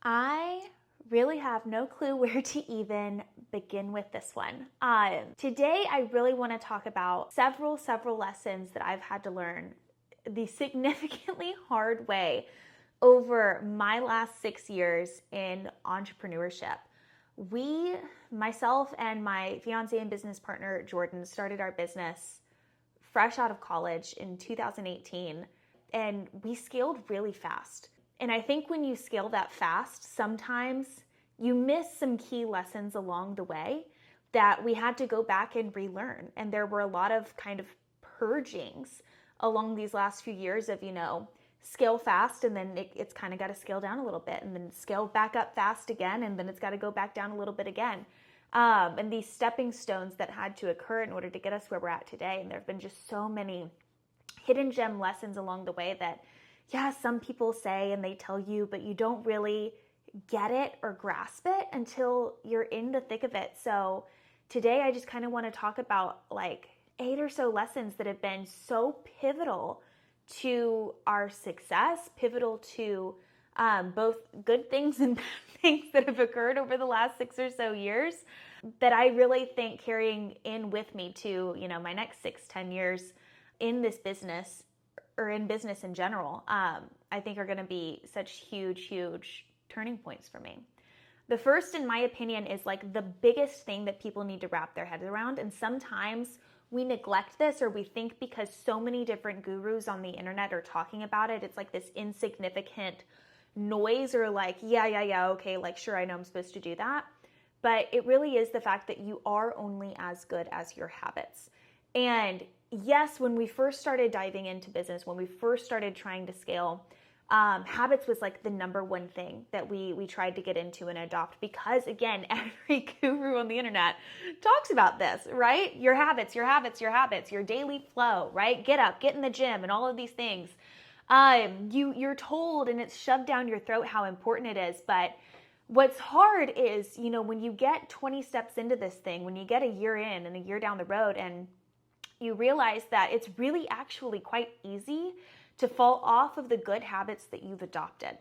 I really have no clue where to even begin with this one. Today, I really want to talk about several lessons that I've had to learn the significantly hard way over my last 6 years in entrepreneurship. Myself and my fiance and business partner, Jordan, started our business fresh out of college in 2018, and we scaled really fast. And I think when you scale that fast, sometimes you miss some key lessons along the way that we had to go back and relearn. And there were a lot of kind of purgings along these last few years of, scale fast and then it's kind of got to scale down a little bit and then scale back up fast again and then it's got to go back down a little bit again. And these stepping stones that had to occur in order to get us where we're at today. And there have been just so many hidden gem lessons along the way that, some people say and they tell you, but you don't really get it or grasp it until you're in the thick of it. So today I just kind of want to talk about like 8 or so lessons that have been so pivotal to our success, pivotal to both good things and bad things that have occurred over the last 6 or so years that I really think carrying in with me to, my next 6-10 years in this business or in business in general, I think are going to be such huge turning points for me. The first, in my opinion, is like the biggest thing that people need to wrap their heads around. And sometimes we neglect this, or we think because so many different gurus on the internet are talking about it, it's like this insignificant noise or like, okay, like sure, I know I'm supposed to do that. But it really is the fact that you are only as good as your habits. And yes, when we first started diving into business, when we first started trying to scale, habits was like the number one thing that we tried to get into and adopt because, again, every guru on the internet talks about this, right? Your habits, your daily flow, right? Get up, get in the gym, and all of these things. You're told and it's shoved down your throat how important it is, but what's hard is, when you get 20 steps into this thing, when you get a year in and a year down the road and you realize that it's really actually quite easy to fall off of the good habits that you've adopted.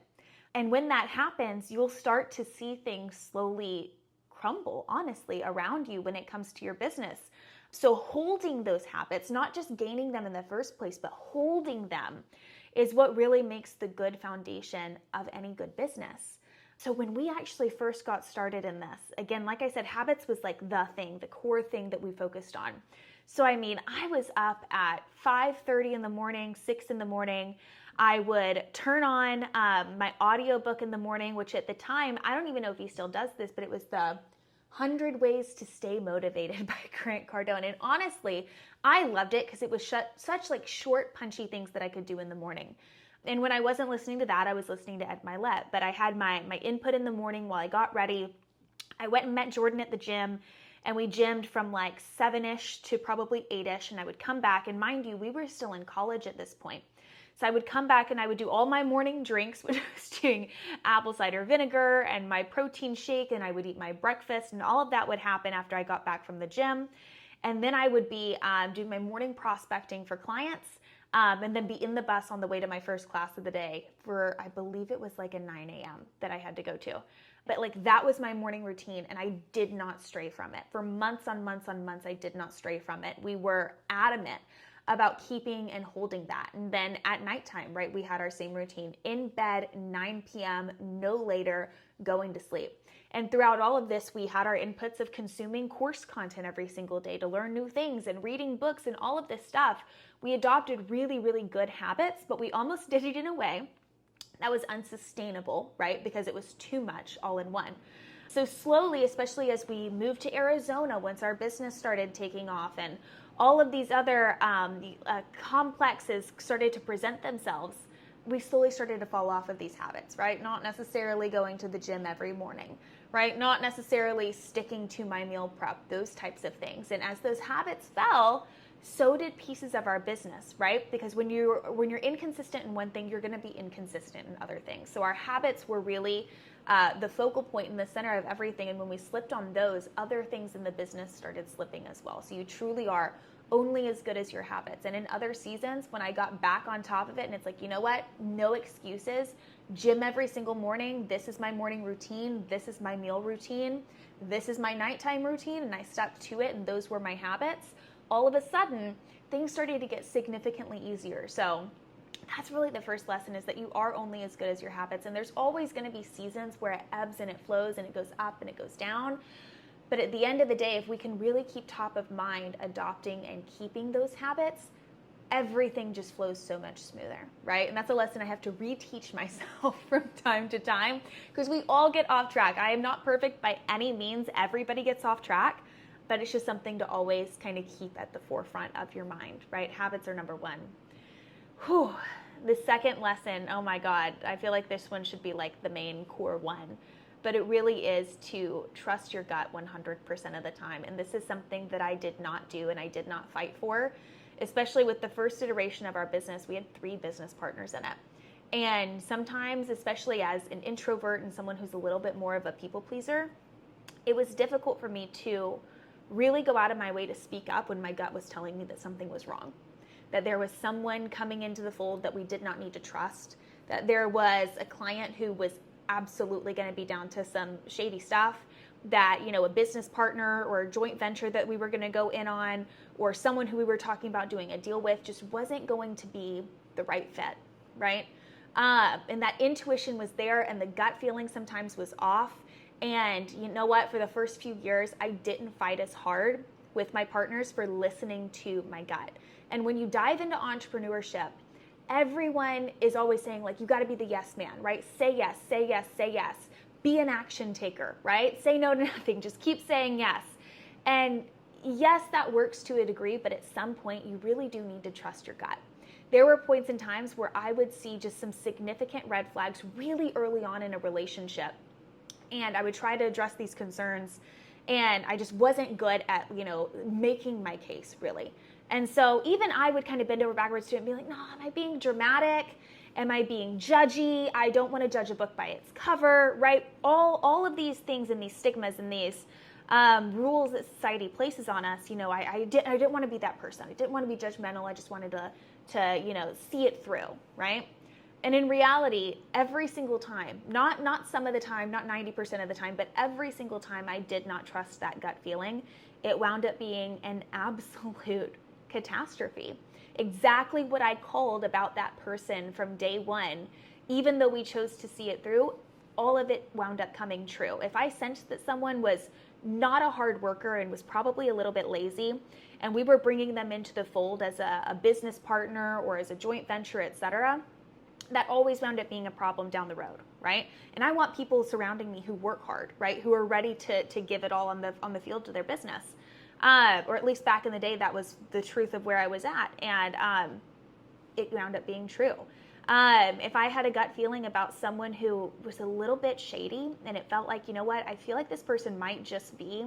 And when that happens, you'll start to see things slowly crumble, honestly, around you when it comes to your business. So holding those habits, not just gaining them in the first place, but holding them is what really makes the good foundation of any good business. So when we actually first got started in this, again, like I said, habits was like the thing, the core thing that we focused on. So, I was up at 5:30 in the morning, 6 in the morning. I would turn on my audiobook in the morning, which at the time, I don't even know if he still does this, but it was the 100 Ways to Stay Motivated by Grant Cardone. And honestly, I loved it because it was such like short, punchy things that I could do in the morning. And when I wasn't listening to that, I was listening to Ed Milet. But I had my input in the morning while I got ready. I went and met Jordan at the gym. And we gymmed from like 7-ish to probably 8-ish. And I would come back. And mind you, we were still in college at this point. So I would come back and I would do all my morning drinks, which I was doing apple cider vinegar and my protein shake. And I would eat my breakfast. And all of that would happen after I got back from the gym. And then I would be doing my morning prospecting for clients. And then be in the bus on the way to my first class of the day for, I believe it was like a 9 a.m. that I had to go to. But like that was my morning routine and I did not stray from it. For months on months, I did not stray from it. We were adamant about keeping and holding that. And then at nighttime, right, we had our same routine. In bed, 9 p.m., no later, going to sleep. And throughout all of this, we had our inputs of consuming course content every single day to learn new things and reading books and all of this stuff. We adopted really good habits, but we almost did it in a way that was unsustainable, right? Because it was too much all in one. So slowly, especially as we moved to Arizona, once our business started taking off and all of these other complexes started to present themselves, we slowly started to fall off of these habits, right? Not necessarily going to the gym every morning, right? Not necessarily sticking to my meal prep, those types of things. And as those habits fell, so did pieces of our business, right? Because when you're inconsistent in one thing, you're going to be inconsistent in other things. So our habits were really the focal point in the center of everything. And when we slipped on those, other things in the business started slipping as well. So you truly are only as good as your habits. And in other seasons, when I got back on top of it and it's like, you know what, no excuses, gym every single morning, this is my morning routine, this is my meal routine, this is my nighttime routine, and I stuck to it, and those were my habits, all of a sudden, things started to get significantly easier. So that's really the first lesson, is that you are only as good as your habits. And there's always going to be seasons where it ebbs and it flows and it goes up and it goes down. But at the end of the day, if we can really keep top of mind adopting and keeping those habits, everything just flows so much smoother, right? And that's a lesson I have to reteach myself from time to time, because we all get off track. I am not perfect by any means. Everybody gets off track, but it's just something to always kind of keep at the forefront of your mind, right? Habits are number one. Whew. The second lesson, oh my God, I feel like this one should be like the main core one, but it really is to trust your gut 100% of the time. And this is something that I did not do and I did not fight for, especially with the first iteration of our business. We had 3 business partners in it. And sometimes, especially as an introvert and someone who's a little bit more of a people pleaser, it was difficult for me to really go out of my way to speak up when my gut was telling me that something was wrong, that there was someone coming into the fold that we did not need to trust, that there was a client who was absolutely going to be down to some shady stuff, that, you know, a business partner or a joint venture that we were going to go in on, or someone who we were talking about doing a deal with just wasn't going to be the right fit, right? And that intuition was there, and the gut feeling sometimes was off. And you know what? For the first few years, I didn't fight as hard with my partners for listening to my gut. And when you dive into entrepreneurship, everyone is always saying, like, you got to be the yes man, right? Say yes, say yes, say yes. Be an action taker, right? Say no to nothing. Just keep saying yes. And yes, that works to a degree, but at some point, you really do need to trust your gut. There were points in times where I would see just some significant red flags really early on in a relationship. And I would try to address these concerns, and I just wasn't good at, you know, making my case, really. And so even I would kind of bend over backwards to it and be like, no, am I being dramatic? Am I being judgy? I don't want to judge a book by its cover, right? All of these things and these stigmas and these rules that society places on us, you know, I didn't want to be that person. I didn't want to be judgmental. I just wanted to you know, see it through, right? And in reality, every single time, not some of the time, not 90% of the time, but every single time I did not trust that gut feeling, it wound up being an absolute catastrophe. Exactly what I called about that person from day one, even though we chose to see it through, all of it wound up coming true. If I sensed that someone was not a hard worker and was probably a little bit lazy, and we were bringing them into the fold as a business partner or as a joint venture, etc., that always wound up being a problem down the road, right? And I want people surrounding me who work hard, right? Who are ready to give it all on the field to their business. Or at least back in the day, that was the truth of where I was at. And it wound up being true. If I had a gut feeling about someone who was a little bit shady, and it felt like, you know what, I feel like this person might just be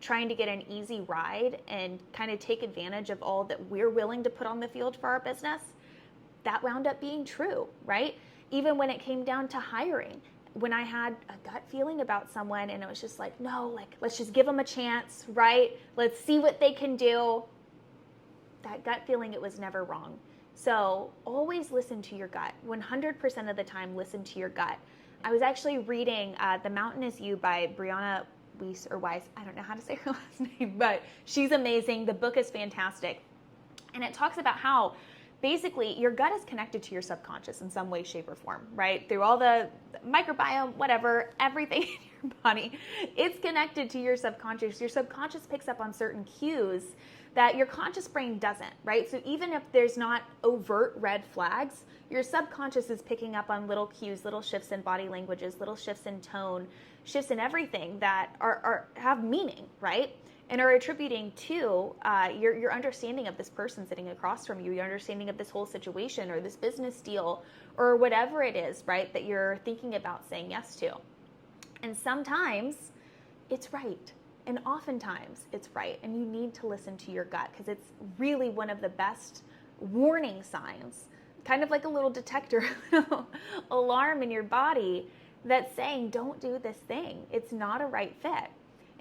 trying to get an easy ride and kind of take advantage of all that we're willing to put on the field for our business, that wound up being true, right? Even when it came down to hiring, when I had a gut feeling about someone and it was just like, no, like, let's just give them a chance, right? Let's see what they can do. That gut feeling, it was never wrong. So always listen to your gut. 100% of the time, listen to your gut. I was actually reading The Mountain Is You by Brianna Weiss or Weiss. I don't know how to say her last name, but she's amazing. The book is fantastic. And it talks about how basically your gut is connected to your subconscious in some way, shape, or form, right? Through all the microbiome, whatever, everything in your body, it's connected to your subconscious. Your subconscious picks up on certain cues that your conscious brain doesn't, right? So even if there's not overt red flags, your subconscious is picking up on little cues, little shifts in body languages, little shifts in tone, shifts in everything that are have meaning, right? And are attributing to your understanding of this person sitting across from you, your understanding of this whole situation or this business deal or whatever it is, right, that you're thinking about saying yes to. And sometimes it's right. And oftentimes it's right. And you need to listen to your gut because it's really one of the best warning signs, kind of like a little detector alarm in your body that's saying, don't do this thing. It's not a right fit.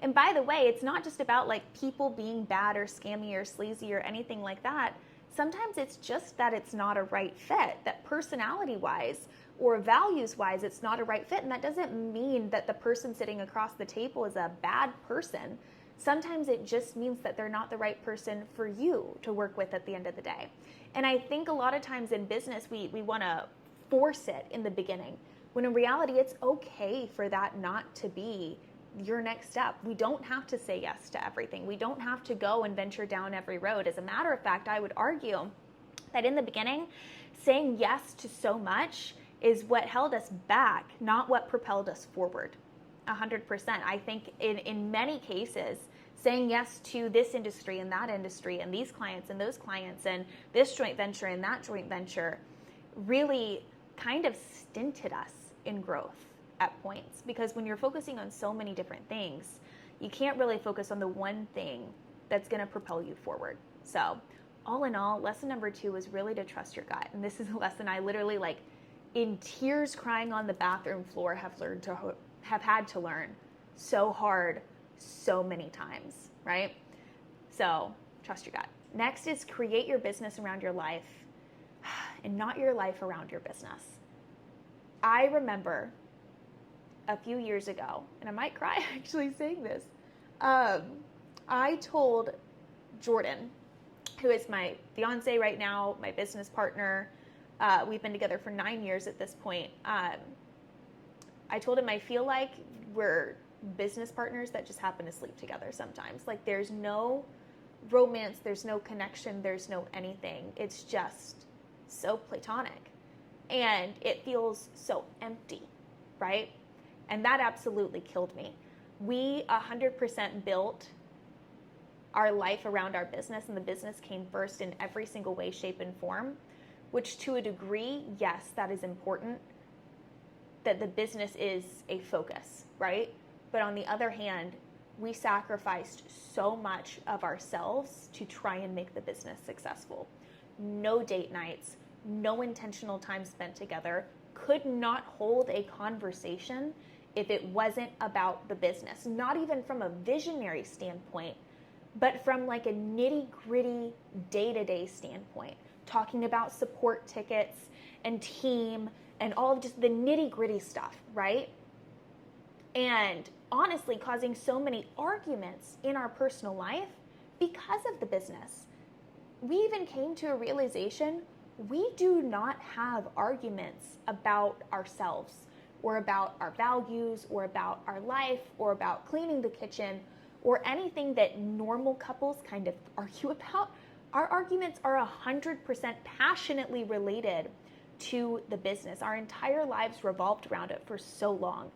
And by the way, it's not just about like people being bad or scammy or sleazy or anything like that. Sometimes it's just that it's not a right fit, that personality wise or values wise, it's not a right fit. And that doesn't mean that the person sitting across the table is a bad person. Sometimes it just means that they're not the right person for you to work with at the end of the day. And I think a lot of times in business, we want to force it in the beginning, when in reality, it's okay for that not to be your next step. We don't have to say yes to everything. We don't have to go and venture down every road. As a matter of fact, I would argue that in the beginning, saying yes to so much is what held us back, not what propelled us forward. 100%. I think in many cases, saying yes to this industry and that industry and these clients and those clients and this joint venture and that joint venture really kind of stinted us in growth at points, because when you're focusing on so many different things, you can't really focus on the one thing that's going to propel you forward. So all in all, lesson number 2 is really to trust your gut. And this is a lesson I literally, like, in tears crying on the bathroom floor, have had to learn so hard so many times, right? So trust your gut. Next is create your business around your life and not your life around your business. I remember a few years ago, and I might cry actually saying this, I told Jordan, who is my fiance right now, my business partner, we've been together for 9 years at this point. I told him I feel like we're business partners that just happen to sleep together sometimes. Like, there's no romance, there's no connection, there's no anything. It's just so platonic. And it feels so empty, right? And that absolutely killed me. We 100% built our life around our business, and the business came first in every single way, shape, and form, which to a degree, yes, that is important, that the business is a focus, right? But on the other hand, we sacrificed so much of ourselves to try and make the business successful. No date nights, no intentional time spent together, could not hold a conversation if it wasn't about the business. Not even from a visionary standpoint, but from like a nitty-gritty day-to-day standpoint, talking about support tickets and team and all of just the nitty-gritty stuff, right? And honestly, causing so many arguments in our personal life because of the business. We even came to a realization we do not have arguments about ourselves or about our values or about our life or about cleaning the kitchen or anything that normal couples kind of argue about. Our arguments are 100% passionately related to the business. Our entire lives revolved around it for so long.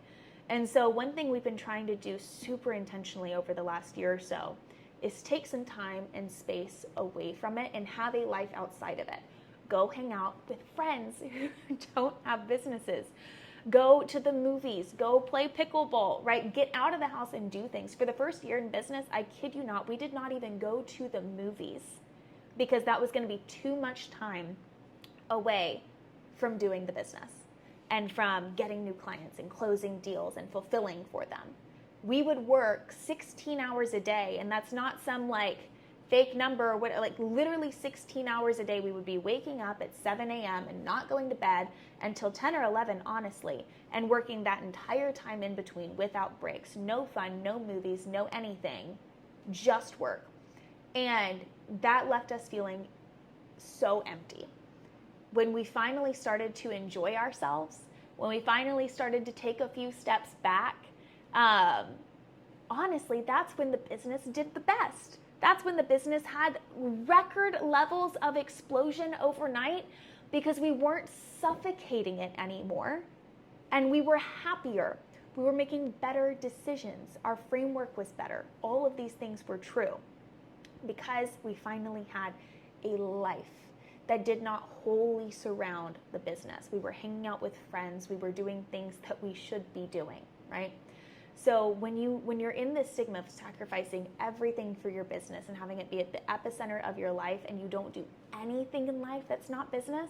And so one thing we've been trying to do super intentionally over the last year or so is take some time and space away from it and have a life outside of it. Go hang out with friends who don't have businesses. Go to the movies, go play pickleball, right? Get out of the house and do things. For the first year in business, I kid you not, we did not even go to the movies because that was going to be too much time away from doing the business and from getting new clients and closing deals and fulfilling for them. We would work 16 hours a day, and that's not some like fake number or what, like literally 16 hours a day. We would be waking up at 7 a.m. and not going to bed until 10 or 11, honestly, and working that entire time in between without breaks. No fun, no movies, no anything, just work. And that left us feeling so empty. When we finally started to enjoy ourselves, when we finally started to take a few steps back, honestly, that's when the business did the best. That's when the business had record levels of explosion overnight because we weren't suffocating it anymore and we were happier. We were making better decisions. Our framework was better. All of these things were true because we finally had a life that did not wholly surround the business. We were hanging out with friends. We were doing things that we should be doing, right? So when you're in this stigma of sacrificing everything for your business and having it be at the epicenter of your life and you don't do anything in life that's not business,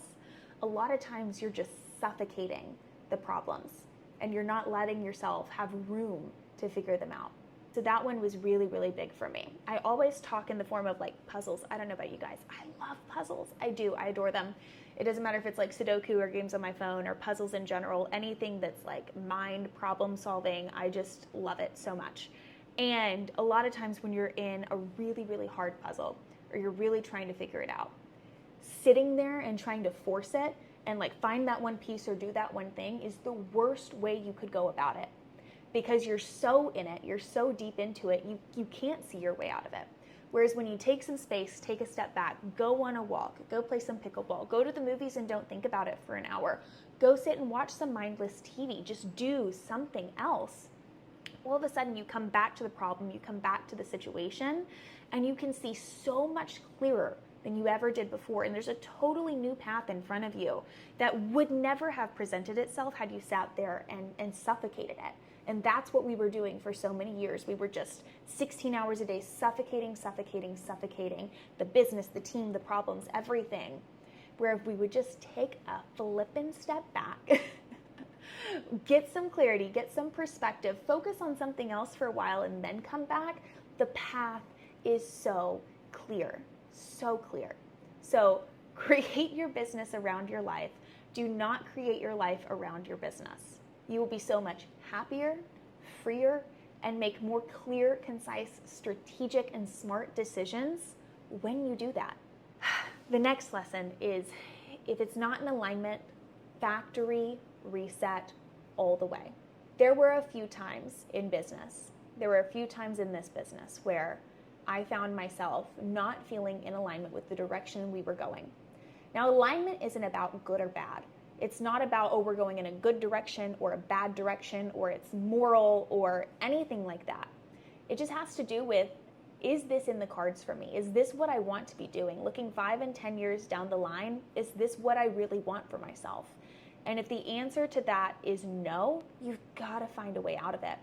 a lot of times you're just suffocating the problems and you're not letting yourself have room to figure them out. So that one was really, really big for me. I always talk in the form of like puzzles. I don't know about you guys. I love puzzles. I do. I adore them. It doesn't matter if it's like Sudoku or games on my phone or puzzles in general, anything that's like mind problem solving. I just love it so much. And a lot of times when you're in a really, really hard puzzle or you're really trying to figure it out, sitting there and trying to force it and like find that one piece or do that one thing is the worst way you could go about it, because you're so in it, you're so deep into it, you can't see your way out of it. Whereas when you take some space, take a step back, go on a walk, go play some pickleball, go to the movies and don't think about it for an hour, go sit and watch some mindless TV, just do something else, all of a sudden you come back to the problem, you come back to the situation, and you can see so much clearer than you ever did before. And there's a totally new path in front of you that would never have presented itself had you sat there and suffocated it. And that's what we were doing for so many years. We were just 16 hours a day, suffocating the business, the team, the problems, everything. Where if we would just take a flippin' step back, get some clarity, get some perspective, focus on something else for a while, and then come back, the path is so clear, so clear. So create your business around your life. Do not create your life around your business. You will be so much happier, freer, and make more clear, concise, strategic, and smart decisions when you do that. The next lesson is, if it's not in alignment, factory reset all the way. There were a few times in business, there were a few times in this business where I found myself not feeling in alignment with the direction we were going. Now, alignment isn't about good or bad. It's not about, oh, we're going in a good direction or a bad direction, or it's moral or anything like that. It just has to do with, is this in the cards for me? Is this what I want to be doing? Looking 5 and 10 years down the line, is this what I really want for myself? And if the answer to that is no, you've got to find a way out of it.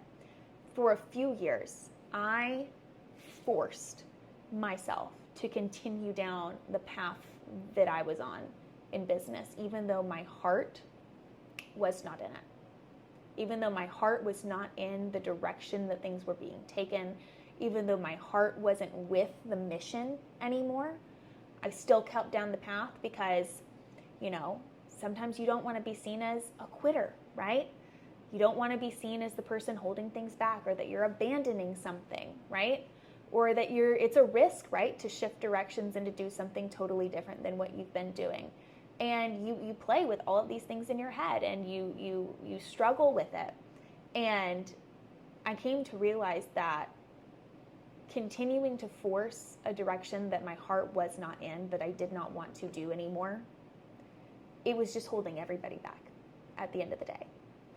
For a few years, I forced myself to continue down the path that I was on in business, even though my heart was not in it. Even though my heart was not in the direction that things were being taken, even though my heart wasn't with the mission anymore, I still kept down the path because, sometimes you don't want to be seen as a quitter, right? You don't want to be seen as the person holding things back, or that you're abandoning something, right? Or that it's a risk, right, to shift directions and to do something totally different than what you've been doing. And you play with all of these things in your head, and you struggle with it. And I came to realize that continuing to force a direction that my heart was not in, that I did not want to do anymore, it was just holding everybody back at the end of the day.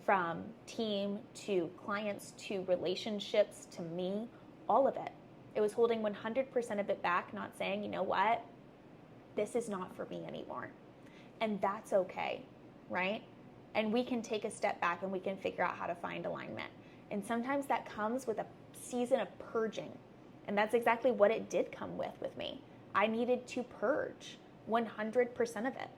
From team to clients to relationships to me, all of it. It was holding 100% of it back, not saying, you know what, this is not for me anymore. And that's okay, right? And we can take a step back and we can figure out how to find alignment. And sometimes that comes with a season of purging. And that's exactly what it did come with me. I needed to purge 100% of it.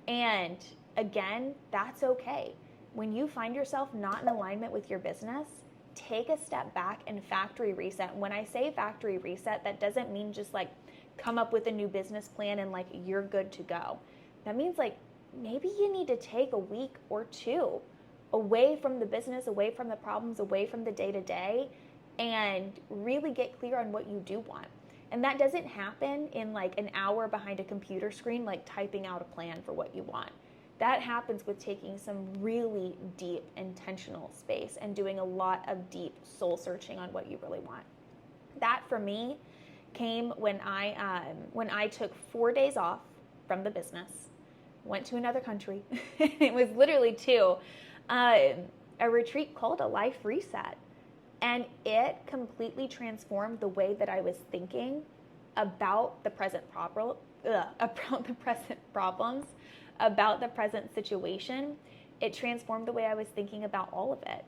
And again, that's okay. When you find yourself not in alignment with your business, take a step back and factory reset. When I say factory reset, that doesn't mean just like come up with a new business plan and like you're good to go. That means like maybe you need to take a week or two away from the business, away from the problems, away from the day-to-day, and really get clear on what you do want. And that doesn't happen in like an hour behind a computer screen, like typing out a plan for what you want. That happens with taking some really deep, intentional space and doing a lot of deep soul searching on what you really want. That for me came when I took 4 days off from the business, went to another country. It was literally a retreat called a life reset. And it completely transformed the way that I was thinking about the present problems, about the present situation. It transformed the way I was thinking about all of it.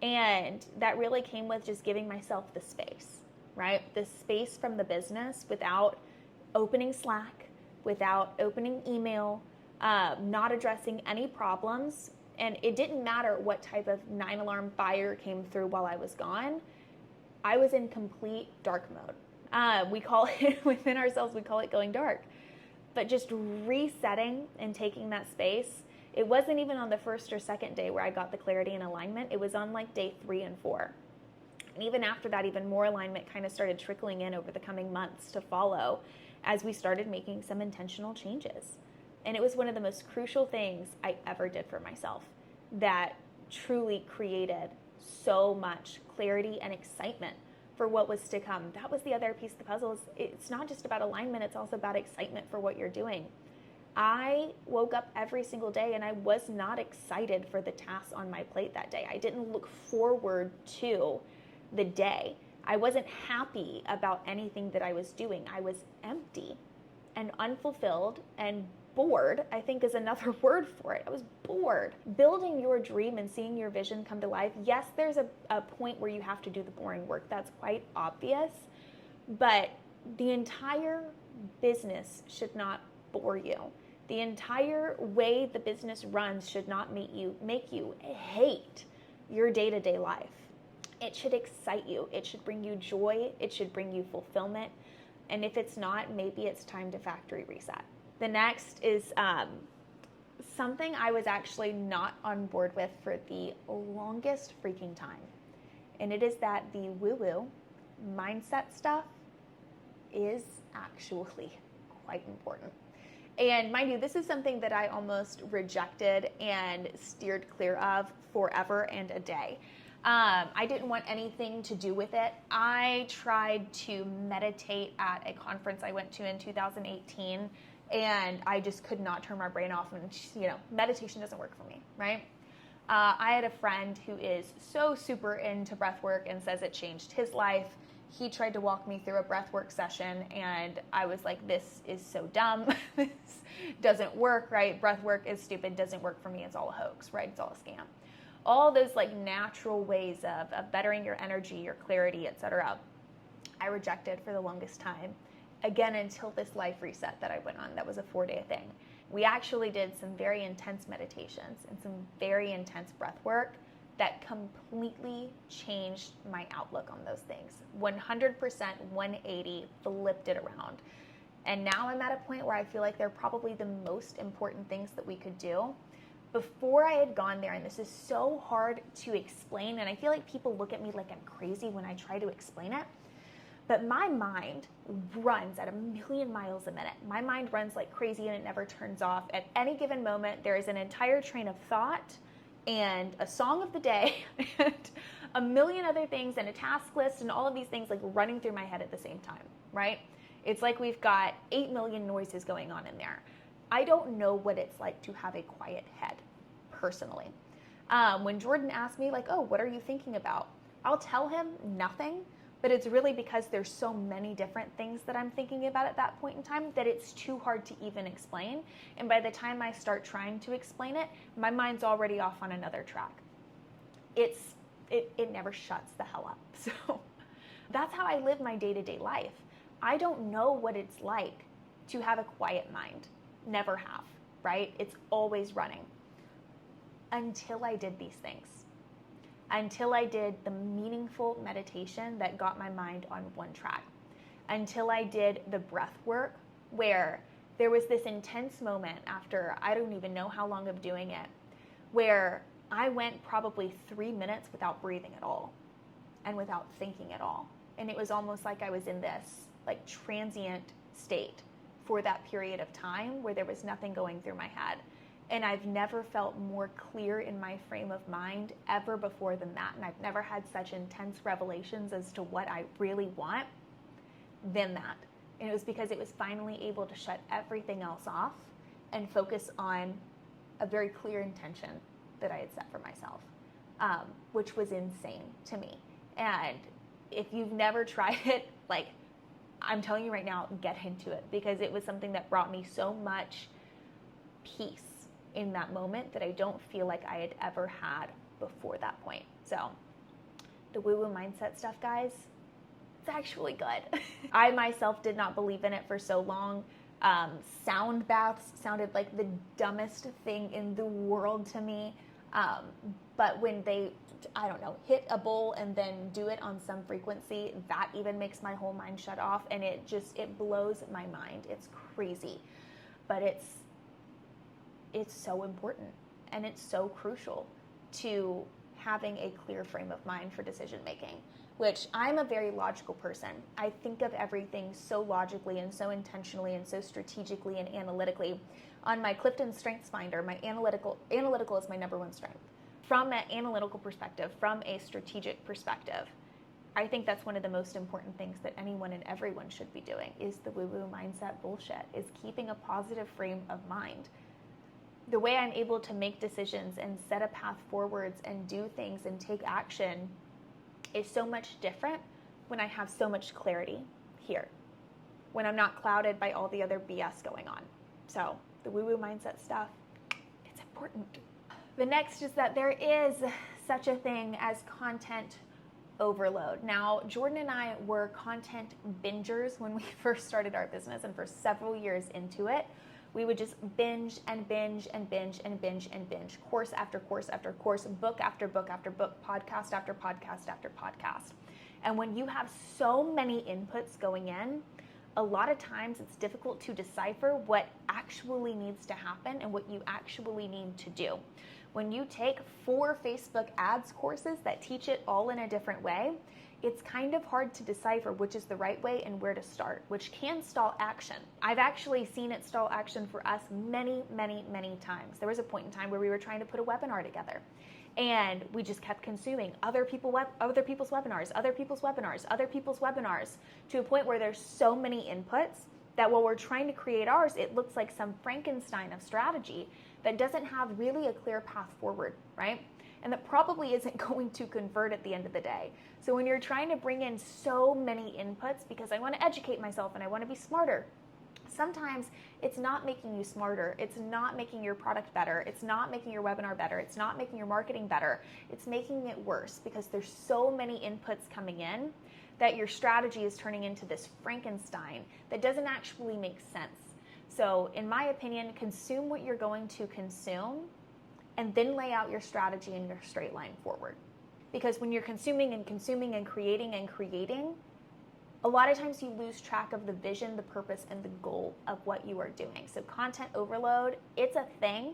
And that really came with just giving myself the space, right? The space from the business without opening Slack, without opening email, not addressing any problems. And it didn't matter what type of 9-alarm fire came through while I was gone. I was in complete dark mode. We call it, within ourselves, we call it going dark. But just resetting and taking that space, it wasn't even on the first or second day where I got the clarity and alignment. It was on like day 3 and 4. And even after that, even more alignment kind of started trickling in over the coming months to follow as we started making some intentional changes. And it was one of the most crucial things I ever did for myself that truly created so much clarity and excitement for what was to come. That was the other piece of the puzzle. It's not just about alignment, it's also about excitement for what you're doing. I woke up every single day and I was not excited for the tasks on my plate that day. I didn't look forward to the day. I wasn't happy about anything that I was doing. I was empty and unfulfilled and bored, I think is another word for it. I was bored. Building your dream and seeing your vision come to life, yes, there's a point where you have to do the boring work. That's quite obvious. But the entire business should not bore you. The entire way the business runs should not make you hate your day-to-day life. It should excite you. It should bring you joy. It should bring you fulfillment. And if it's not, maybe it's time to factory reset. The next is something I was actually not on board with for the longest freaking time. And it is that the woo-woo mindset stuff is actually quite important. And mind you, this is something that I almost rejected and steered clear of forever and a day. I didn't want anything to do with it. I tried to meditate at a conference I went to in 2018, and I just could not turn my brain off. And, meditation doesn't work for me, right? I had a friend who is so super into breath work and says it changed his life. He tried to walk me through a breathwork session, and I was like, this is so dumb. This doesn't work, right? Breathwork is stupid, doesn't work for me. It's all a hoax, right? It's all a scam. All those like natural ways of bettering your energy, your clarity, etc. I rejected for the longest time. Again, until this life reset that I went on. That was a 4-day thing. We actually did some very intense meditations and some very intense breath work that completely changed my outlook on those things. 100%, 180, flipped it around. And now I'm at a point where I feel like they're probably the most important things that we could do. Before I had gone there, and this is so hard to explain, and I feel like people look at me like I'm crazy when I try to explain it, but my mind runs at 1,000,000 miles a minute. My mind runs like crazy and it never turns off. At any given moment, there is an entire train of thought and a song of the day and a million other things and a task list and all of these things like running through my head at the same time, right? It's like we've got 8 million noises going on in there. I don't know what it's like to have a quiet head, personally. When Jordan asks me like, oh, what are you thinking about? I'll tell him nothing, but it's really because there's so many different things that I'm thinking about at that point in time that it's too hard to even explain. And by the time I start trying to explain it, my mind's already off on another track. It never shuts the hell up. So that's how I live my day-to-day life. I don't know what it's like to have a quiet mind. Never have, right? It's always running. Until I did these things. Until I did the meaningful meditation that got my mind on one track. Until I did the breath work where there was this intense moment after I don't even know how long of doing it, where I went probably 3 minutes without breathing at all and without thinking at all. And it was almost like I was in this like transient state for that period of time where there was nothing going through my head. And I've never felt more clear in my frame of mind ever before than that. And I've never had such intense revelations as to what I really want than that. And it was because it was finally able to shut everything else off and focus on a very clear intention that I had set for myself, which was insane to me. And if you've never tried it, like, I'm telling you right now, get into it, because it was something that brought me so much peace in that moment that I don't feel like I had ever had before that point. So the woo-woo mindset stuff, guys, it's actually good. I myself did not believe in it for so long. Sound baths sounded like the dumbest thing in the world to me. But when they I don't know, hit a goal and then do it on some frequency, that even makes my whole mind shut off, and it blows my mind. It's crazy, but it's so important, and it's so crucial to having a clear frame of mind for decision making, which I'm a very logical person. I think of everything so logically and so intentionally and so strategically and analytically. On my Clifton Strengths Finder, my analytical is my number one strength. From an analytical perspective, from a strategic perspective, I think that's one of the most important things that anyone and everyone should be doing is the woo-woo mindset bullshit, is keeping a positive frame of mind. The way I'm able to make decisions and set a path forwards and do things and take action is so much different when I have so much clarity here, when I'm not clouded by all the other BS going on. So the woo-woo mindset stuff, it's important. The next is that there is such a thing as content overload. Now, Jordan and I were content bingers when we first started our business, and for several years into it, we would just binge and binge and binge and binge and binge, course after course after course, book after book after book, podcast after podcast after podcast. And when you have so many inputs going in, a lot of times it's difficult to decipher what actually needs to happen and what you actually need to do. When you take 4 Facebook ads courses that teach it all in a different way, it's kind of hard to decipher which is the right way and where to start, which can stall action. I've actually seen it stall action for us many, many, many times. There was a point in time where we were trying to put a webinar together, and we just kept consuming other people's webinars, to a point where there's so many inputs that while we're trying to create ours, it looks like some Frankenstein of strategy that doesn't have really a clear path forward, right? And that probably isn't going to convert at the end of the day. So when you're trying to bring in so many inputs, because I want to educate myself and I want to be smarter, sometimes it's not making you smarter. It's not making your product better. It's not making your webinar better. It's not making your marketing better. It's making it worse because there's so many inputs coming in that your strategy is turning into this Frankenstein that doesn't actually make sense. So in my opinion, consume what you're going to consume and then lay out your strategy and your straight line forward. Because when you're consuming and consuming and creating, a lot of times you lose track of the vision, the purpose, and the goal of what you are doing. So content overload, it's a thing.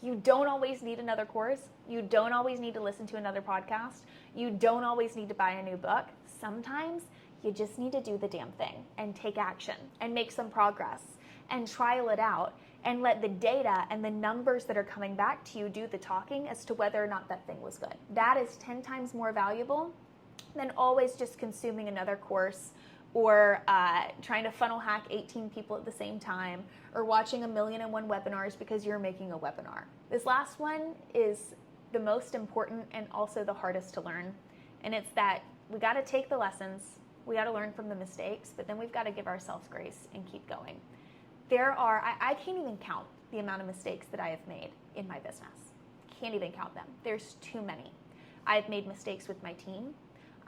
You don't always need another course. You don't always need to listen to another podcast. You don't always need to buy a new book. Sometimes you just need to do the damn thing and take action and make some progress and trial it out and let the data and the numbers that are coming back to you do the talking as to whether or not that thing was good. That is 10 times more valuable than always just consuming another course or trying to funnel hack 18 people at the same time or watching 1,000,001 webinars because you're making a webinar. This last one is the most important and also the hardest to learn. And it's that we got to take the lessons, we got to learn from the mistakes, but then we've got to give ourselves grace and keep going. I can't even count the amount of mistakes that I have made in my business. Can't even count them. There's too many. I've made mistakes with my team.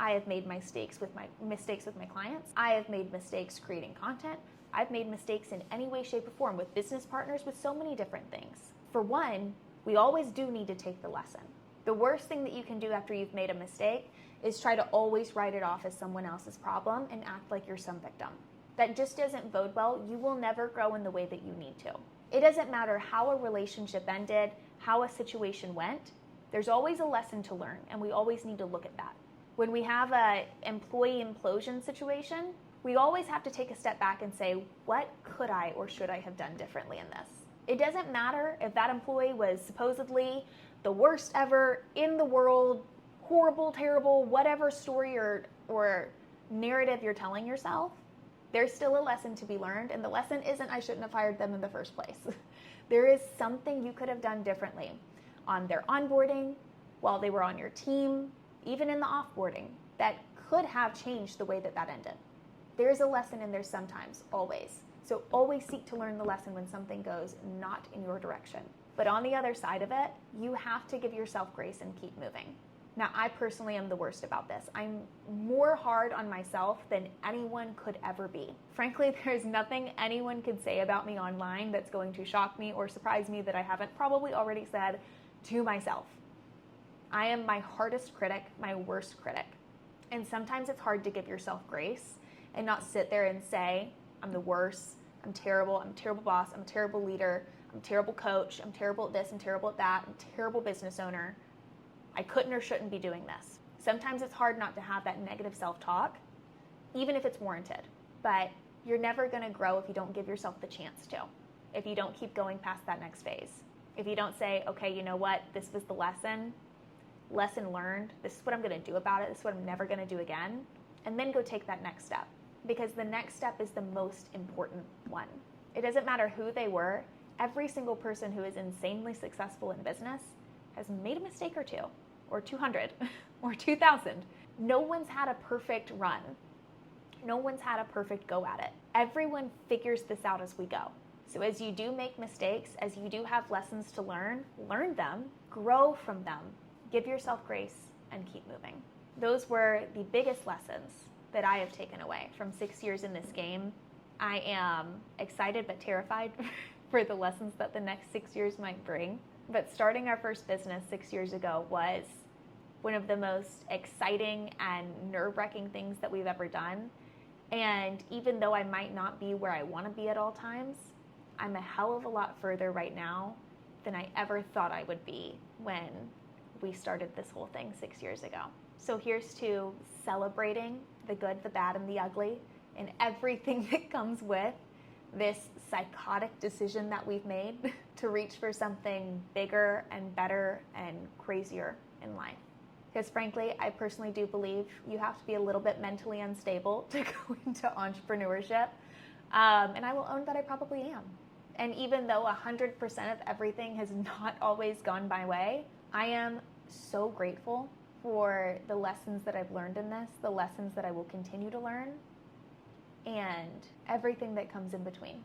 I have made mistakes with my clients. I have made mistakes creating content. I've made mistakes in any way, shape, or form with business partners, with so many different things. For one, we always do need to take the lesson. The worst thing that you can do after you've made a mistake is try to always write it off as someone else's problem and act like you're some victim. That just doesn't bode well. You will never grow in the way that you need to. It doesn't matter how a relationship ended, how a situation went. There's always a lesson to learn, and we always need to look at that. When we have an employee implosion situation, we always have to take a step back and say, what could I or should I have done differently in this? It doesn't matter if that employee was supposedly the worst ever in the world, horrible, terrible, whatever story or narrative you're telling yourself. There's still a lesson to be learned, and the lesson isn't I shouldn't have hired them in the first place. There is something you could have done differently on their onboarding, while they were on your team, even in the offboarding, that could have changed the way that ended. There's a lesson in there sometimes, always. So always seek to learn the lesson when something goes not in your direction. But on the other side of it, you have to give yourself grace and keep moving. Now, I personally am the worst about this. I'm more hard on myself than anyone could ever be. Frankly, there's nothing anyone could say about me online that's going to shock me or surprise me that I haven't probably already said to myself. I am my hardest critic, my worst critic. And sometimes it's hard to give yourself grace and not sit there and say, I'm the worst, I'm a terrible boss, I'm a terrible leader, I'm a terrible coach, I'm terrible at this, I'm terrible at that, I'm a terrible business owner. I couldn't or shouldn't be doing this. Sometimes it's hard not to have that negative self-talk, even if it's warranted. But you're never gonna grow if you don't give yourself the chance to, if you don't keep going past that next phase. If you don't say, okay, you know what, this was the lesson learned, this is what I'm gonna do about it, this is what I'm never gonna do again, and then go take that next step. Because the next step is the most important one. It doesn't matter who they were, every single person who is insanely successful in business has made a mistake or two, or 200, or 2,000. No one's had a perfect run. No one's had a perfect go at it. Everyone figures this out as we go. So as you do make mistakes, as you do have lessons to learn them, grow from them, give yourself grace, and keep moving. Those were the biggest lessons that I have taken away from 6 years in this game. I am excited but terrified for the lessons that the next 6 years might bring. But starting our first business 6 years ago was one of the most exciting and nerve-wracking things that we've ever done. And even though I might not be where I want to be at all times, I'm a hell of a lot further right now than I ever thought I would be when we started this whole thing 6 years ago. So here's to celebrating the good, the bad, and the ugly, and everything that comes with this psychotic decision that we've made to reach for something bigger and better and crazier in life. Because frankly, I personally do believe you have to be a little bit mentally unstable to go into entrepreneurship. And I will own that I probably am. And even though 100% of everything has not always gone my way, I am so grateful for the lessons that I've learned in this, the lessons that I will continue to learn, and everything that comes in between.